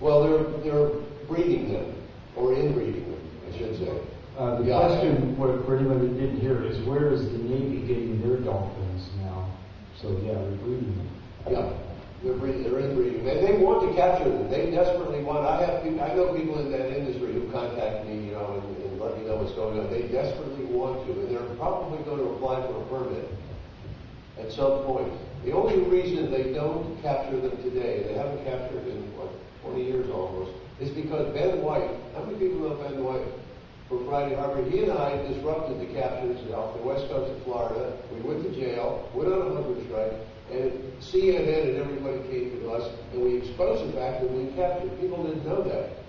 Well, they're breeding them, or inbreeding them, I should say. The question, for anyone that didn't hear, is where is the Navy getting their dolphins now? So yeah, they're breeding them. Yeah, they're inbreeding, and they want to capture them. They desperately want. I know people in that industry who contact me, and let me know what's going on. They desperately want to, and they're probably going to apply for a permit at some point. The only reason they don't capture them today, they haven't captured in 20 years almost, is because Ben White. How many people know Ben White? For Friday Harbor, he and I disrupted the captures off the west coast of Florida. We went to jail, went on a hunger strike, and CNN and everybody came to us, and we exposed the fact that we captured. People didn't know that.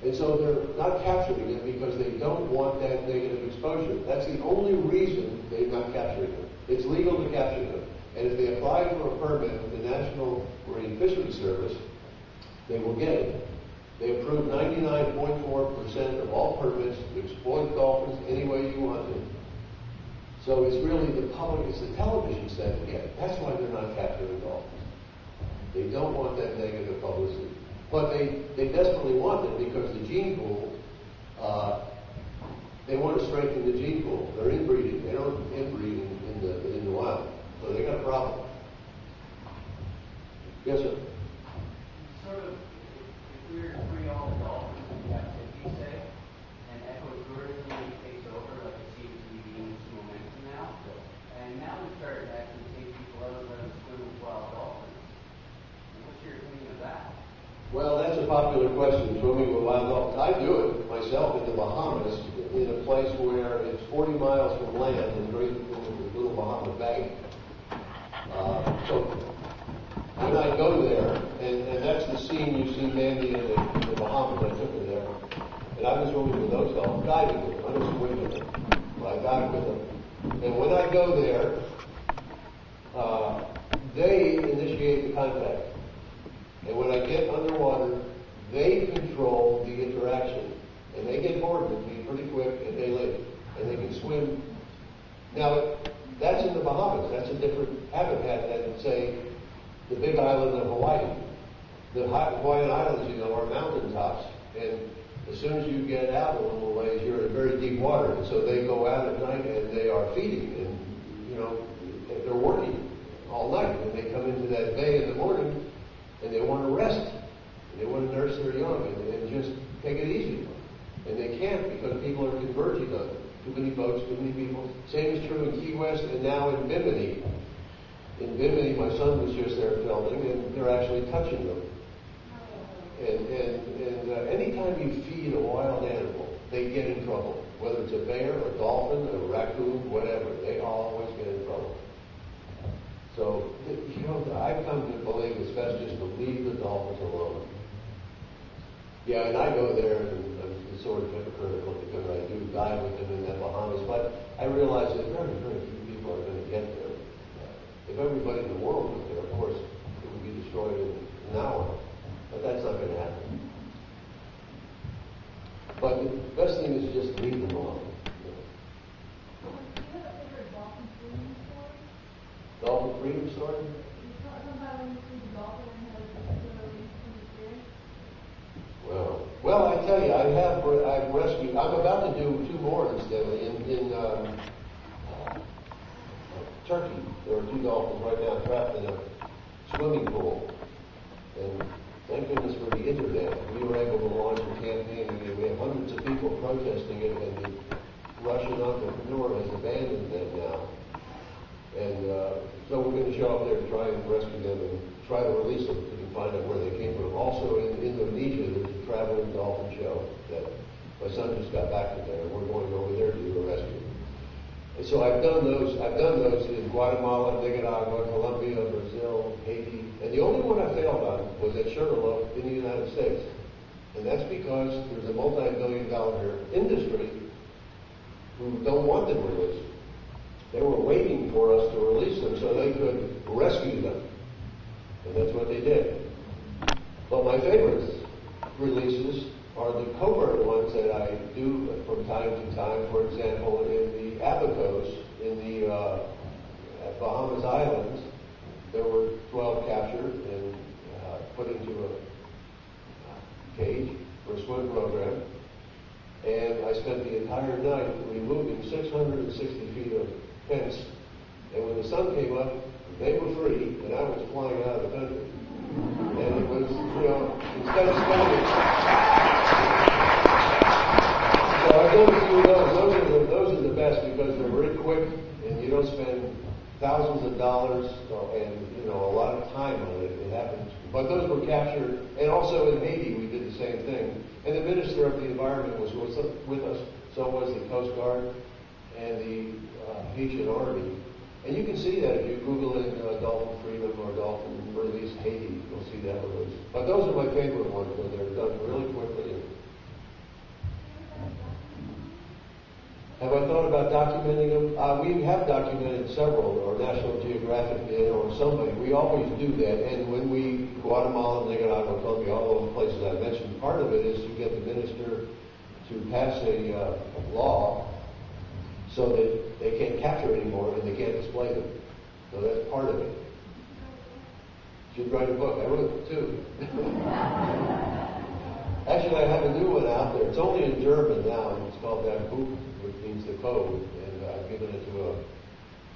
And so they're not capturing them because they don't want that negative exposure. That's the only reason they're not capturing them. It's legal to capture them. And if they apply for a permit with the National Marine Fisheries Service, they will get it. They approve 99.4% of all permits to exploit dolphins any way you want them. So it's really the public, it's the television set again. That's why they're not capturing dolphins. They don't want that negative publicity. But they desperately want it because the gene pool, they want to strengthen the gene pool. They're inbreeding. They don't inbreed in the wild. So they got a problem. Yes, sir? Sort of, if we were to free all the dolphins in captivity, say, and ecotourism takes over, like it seems to be gaining some momentum now, and now we start to actually take people out and let them swim with wild dolphins. What's your opinion of that? Well, that's a popular question, swimming with wild dolphins. I do it myself in the Bahamas, in a place where it's 40 miles from land in the little Bahama Bank. So when I go there, and that's the scene you see Mandy in the Bahamas, I took her there, and I was swimming with those dolphins, diving with them. I was swimming with them, but I dived with them. And when I go there, they initiate the contact. And when I get underwater, they control the interaction. And they get bored with me pretty quick, and they leave. And they can swim. Now, that's in the Bahamas. That's a different habitat than, say, the big island of Hawaii. The Hawaiian Islands, are mountaintops. And as soon as you get out a little ways, you're in very deep water. And so they go out at night, and they are feeding. And, they're working all night. And they come into that bay in the morning, and they want to rest, and they want to nurse their young, and just take it easy. And they can't because people are converging on them. Too many boats, too many people. Same is true in Key West and now in Bimini. In Bimini, my son was just there filming, and they're actually touching them. And anytime you feed a wild animal, they get in trouble. Whether it's a bear, a dolphin, a raccoon, whatever, they always get in trouble. So, I've come to believe it's best just to leave the dolphins alone. Yeah, and I go there, and I'm sort of hypocritical because I do dive with them in the Bahamas, but I realize that very, very few people are going to get there. If everybody in the world was there, of course, it would be destroyed in an hour. But that's not going to happen. But the best thing is just leave them alone. Dolphin Freedom story? Well, I tell you, I've rescued. I'm about to do 2 more incidentally in Turkey. There are 2 dolphins right now trapped in a swimming pool, and thank goodness for the internet. We were able to launch a campaign. We have hundreds of people protesting it, and the Russian entrepreneur has abandoned them now. And so we're going to show up there to try and rescue them and try to release them so we can find out where they came from. Also in Indonesia, there's a traveling dolphin show that my son just got back from there, and we're going over there to do a rescue. And so I've done those in Guatemala, Nicaragua, Colombia, Brazil, Haiti. And the only one I failed on was at Sugarloaf in the United States. And that's because there's a multi-billion-dollar industry who don't want them released. They were waiting for us to release them so they could rescue them. And that's what they did. But my favorite releases are the covert ones that I do from time to time. For example, in the Abacos, in the Bahamas Islands, there were 12 captured and put into swim program, and I spent the entire night removing 660 feet of fence. And when the sun came up, they were free, and I was flying out of the country. And it was, instead of spending. So I've done a few of those. Those are the best because they're very quick, and you don't spend thousands of dollars and a lot of time on it. It happens. But those were captured, and also in Haiti we did the same thing. And the Minister of the Environment was with us, so was the Coast Guard and the Haitian Army. And you can see that if you Google it, Dolphin Freedom or Dolphin Release Haiti, you'll see that with those. But those are my favorite ones because they're done really quickly. Have I thought about documenting them? We have documented several, or National Geographic did, or somebody. We always do that. And when we, Guatemala, Nicaragua, Colombia, all those places I mentioned, part of it is to get the minister to pass a law so that they can't capture anymore and they can't display them. So that's part of it. Should write a book. I wrote it too. Actually, I have a new one out there. It's only in German now, and it's called that book, which means the code. And I've given it to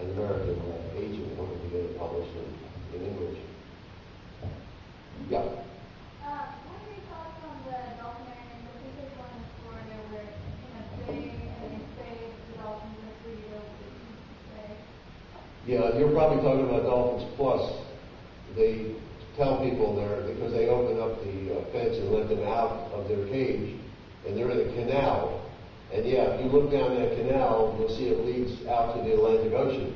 an American agent wanting to get it published in English. Yeah. What are your thoughts on the dolphinarium? The biggest one in Florida where it's kind of big and they say the dolphins are free to go to. Yeah, you're probably talking about Dolphins Plus. They tell people there because they open up the fence and let them out of their cage, and they're in a canal. And yeah, if you look down that canal, you'll see it leads out to the Atlantic Ocean.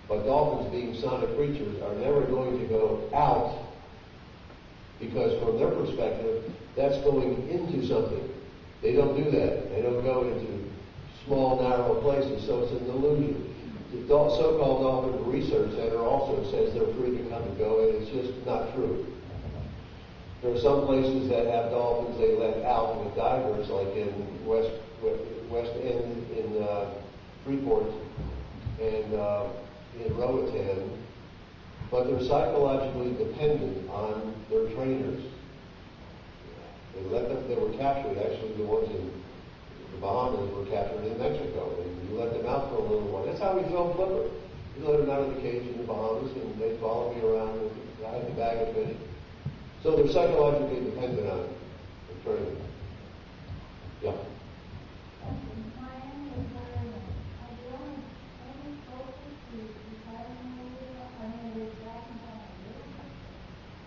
But dolphins, being sonic creatures, are never going to go out because from their perspective, that's going into something. They don't do that. They don't go into small, narrow places, so it's an illusion. The so-called Dolphin Research Center also says they're free to come and go, and it's just not true. There are some places that have dolphins they let out with divers, like in West End in Freeport and in Roatan, but they're psychologically dependent on their trainers. They were captured, actually the ones in the Bahamas were captured in Mexico, and you let them out for a little while. That's how we filmed Flipper. We let them out of the cage in the Bahamas, and they'd follow me around with a bag of fish. So they're psychologically dependent on the training. Yeah.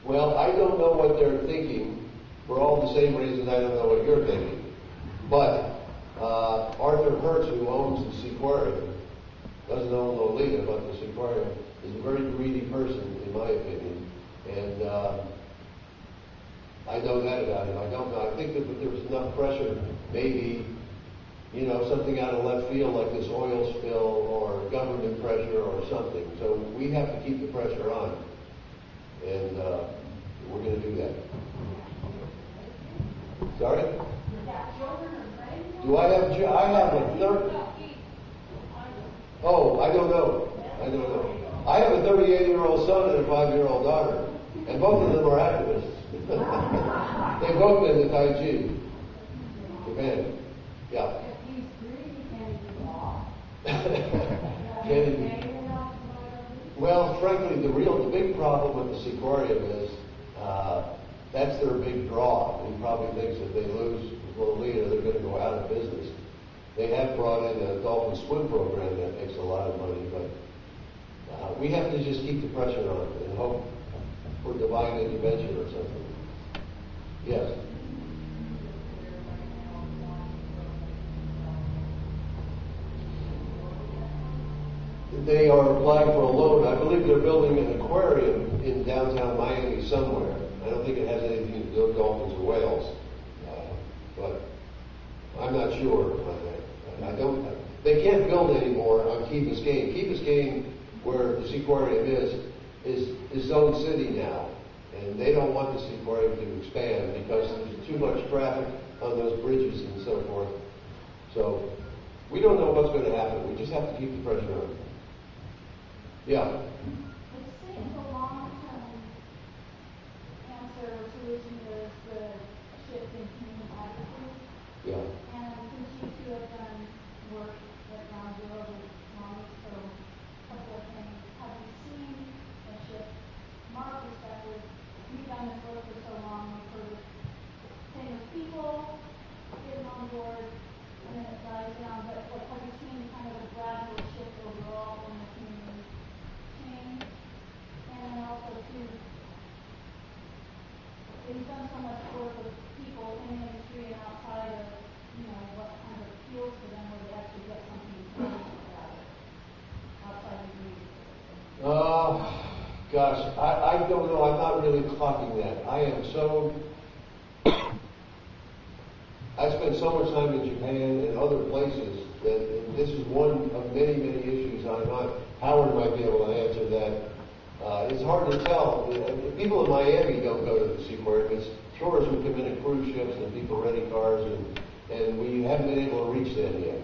Well, I don't know what they're thinking. For all the same reasons, I don't know what you're thinking. But Arthur Hertz, who owns the Seaquarium, doesn't own Lolita, but the Seaquarium, is a very greedy person, in my opinion. And I know that about him. I don't know. I think that there was enough pressure, maybe, something out of left field like this oil spill or government pressure or something. So we have to keep the pressure on. And we're going to do that. Sorry? Do I have a third? Oh, I don't know. I have a 38-year-old son and a 5-year-old daughter, and both of them are activists. They've both been to Tai Chi, Japan. Yeah. Well, frankly, the big problem with the Seaquarium is that's their big draw. He probably thinks if they lose Lolita, they're going to go out of business. They have brought in a dolphin swim program that makes a lot of money, but we have to just keep the pressure on and hope for divine intervention or something. Yes. They are applying for a loan. I believe they're building an aquarium in downtown Miami somewhere. I don't think it has anything to do with dolphins or whales, but I'm not sure on that. They can't build anymore on Key Biscayne. Key Biscayne, where the Seaquarium is its own city now, and they don't want the Seaquarium to expand because there's too much traffic on those bridges and so forth. So we don't know what's going to happen. We just have to keep the pressure on. Yeah. It seems a long-term answer or solution is the shift in human Yeah. And since you two have done work at ground zero with Mommy, so a couple of things. Have you seen a shift from our perspective? We've done this work for so long, we've heard of famous people getting on board, and then it dies down. But like, have you seen kind of a gradual shift overall in the community change? And then also too, you've done so much work with people in the industry and outside of, what kind of appeals to them where they actually get something out of it, outside the breed. Gosh, I don't know. I'm not really clocking that. I spent so much time in Japan and other places that this is one of many, many issues I'm on. Howard might be able to answer that. It's hard to tell. People in Miami don't go to the Seaquarium. It's tourism come in cruise ships and people renting cars, and we haven't been able to reach them yet.